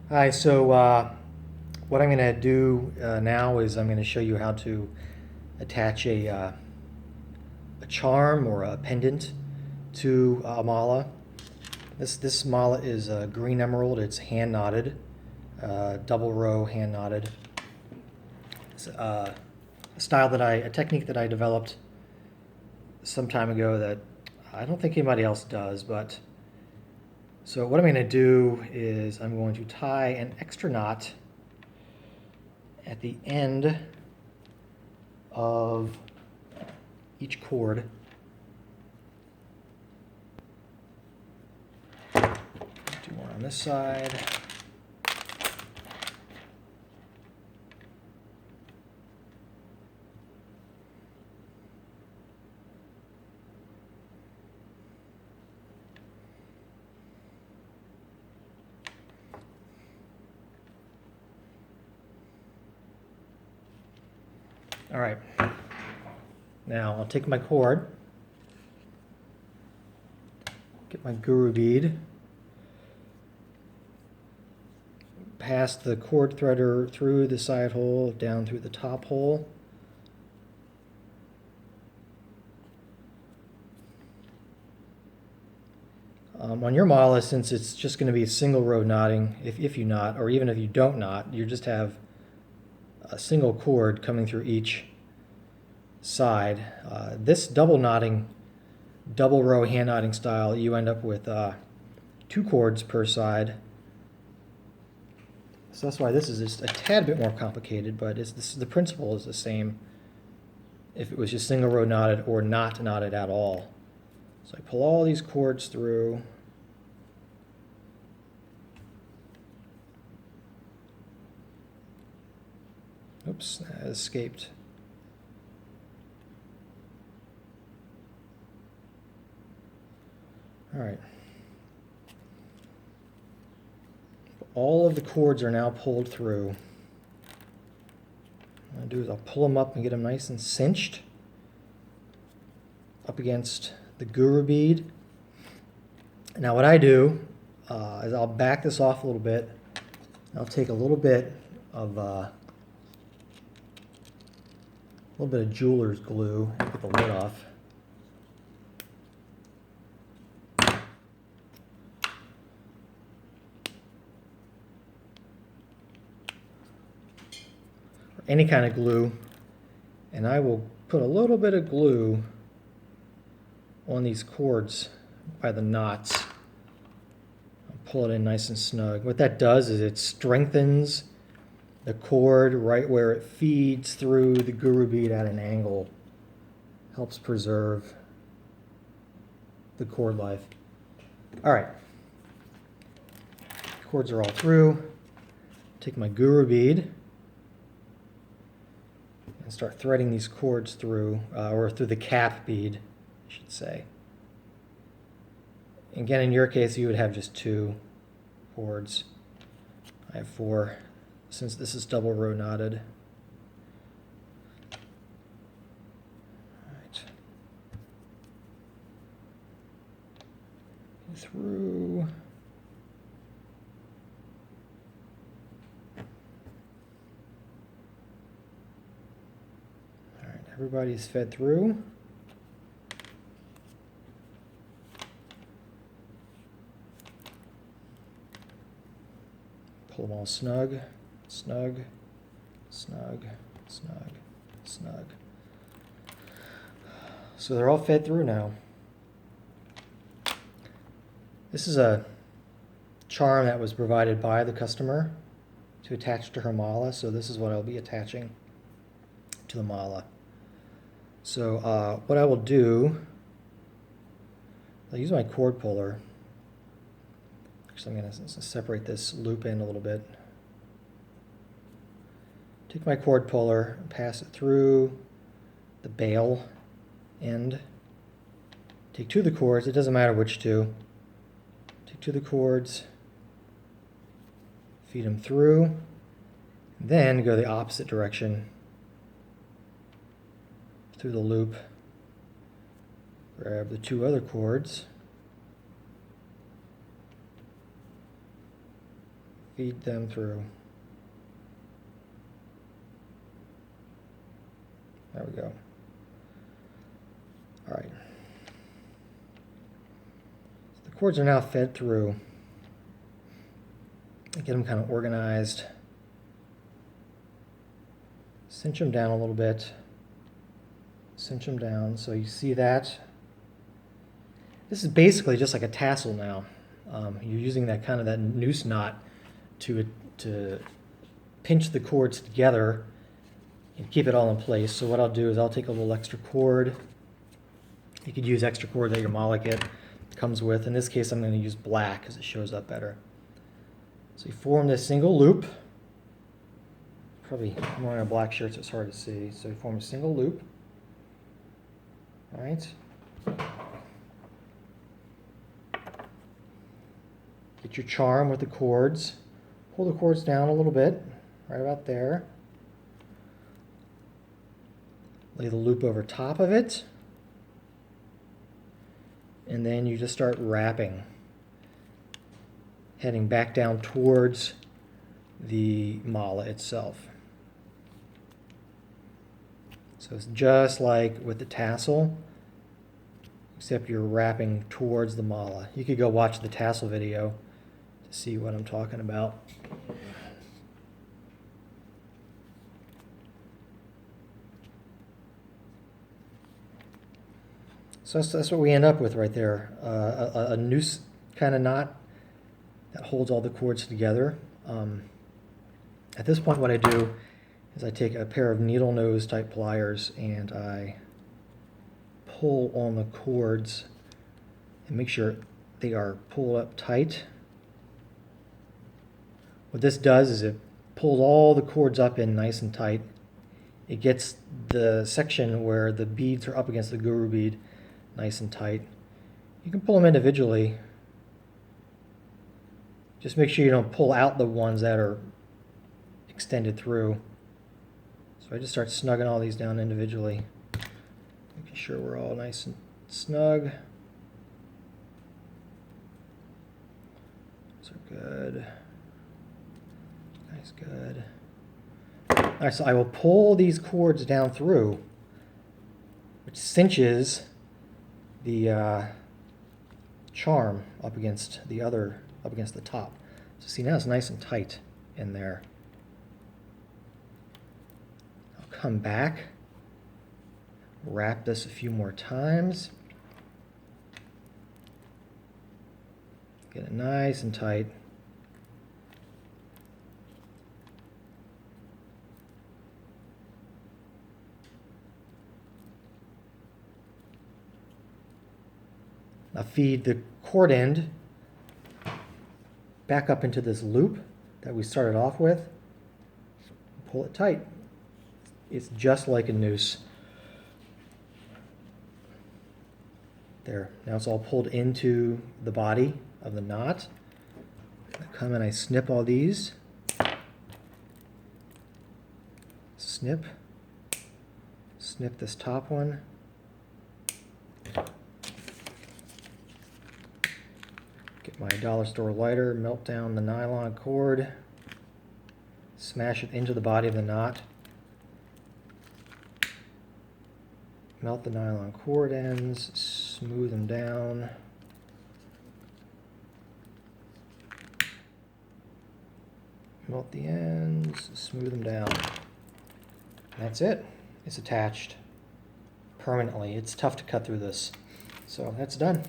Hi, so what I'm going to do now is I'm going to show you how to attach a charm or a pendant to a mala. This mala is green emerald. It's hand knotted, double row hand knotted. It's a technique that I developed some time ago that I don't think anybody else does. But so what I'm going to do is I'm going to tie an extra knot at the end of each cord. Do one on this side. All right. Now I'll take my cord, get my guru bead, pass the cord threader through the side hole, down through the top hole. On your mala, since it's just going to be a single row knotting, if you knot, or even if you don't knot, you just have a single cord coming through each side. This double knotting, double row hand knotting style, you end up with 2 cords per side. So that's why this is just a tad bit more complicated, but the principle is the same if it was just single row knotted or not knotted at all. So I pull all these cords through. Oops, that escaped. All right. All of the cords are now pulled through. What I'll do is I'll pull them up and get them nice and cinched up against the guru bead. Now what I do is I'll back this off a little bit. I'll take a little bit of jeweler's glue and get the lid off. Or any kind of glue, and I will put a little bit of glue on these cords by the knots. I'll pull it in nice and snug. What that does is it strengthens the cord right where it feeds through the guru bead at an angle. Helps preserve the cord life. All right, cords are all through. Take my guru bead and start threading these cords through, or through the cap bead, I should say. Again, in your case, you would have just 2 cords. I have 4, since this is double row knotted. All right. Through. All right, everybody's fed through. Pull them all snug, snug, snug, snug, snug. So they're all fed through now. This is a charm that was provided by the customer to attach to her mala, so this is what I'll be attaching to the mala. So what I will do, I'll use my cord puller. Actually, I'm going to separate this loop in a little bit. Take my cord puller, pass it through the bail end. Take 2 of the cords, it doesn't matter which 2. Take 2 of the cords, feed them through, then go the opposite direction through the loop. Grab the 2 other cords, feed them through. There we go. All right. So the cords are now fed through. Get them kind of organized. Cinch them down a little bit. Cinch them down. So you see that. This is basically just like a tassel now. You're using that kind of that noose knot to pinch the cords together and keep it all in place. So what I'll do is I'll take a little extra cord. You could use extra cord that your mala kit comes with. In this case, I'm going to use black because it shows up better. So you form this single loop. Probably I'm wearing a black shirt, so it's hard to see. So you form a single loop. All right. Get your charm with the cords. Pull the cords down a little bit, right about there. Lay the loop over top of it. And then you just start wrapping, heading back down towards the mala itself. So it's just like with the tassel, except you're wrapping towards the mala. You could go watch the tassel video to see what I'm talking about. So that's what we end up with right there, a noose kind of knot that holds all the cords together. At this point, what I do is I take a pair of needle nose type pliers and I pull on the cords and make sure they are pulled up tight. What this does is it pulls all the cords up in nice and tight. It gets the section where the beads are up against the guru bead nice and tight. You can pull them individually. Just make sure you don't pull out the ones that are extended through. So I just start snugging all these down individually, making sure we're all nice and snug. Those are good. Nice, good. All right, so I will pull these cords down through, which cinches the charm up against the top. So see, now it's nice and tight in there. I'll come back, wrap this a few more times, get it nice and tight. Now feed the cord end back up into this loop that we started off with. Pull it tight. It's just like a noose. There, now it's all pulled into the body of the knot. I come and I snip all these. Snip. Snip this top one. Get my dollar store lighter, melt down the nylon cord, smash it into the body of the knot. Melt the nylon cord ends, smooth them down. Melt the ends, smooth them down. That's it. It's attached permanently. It's tough to cut through this. So that's done.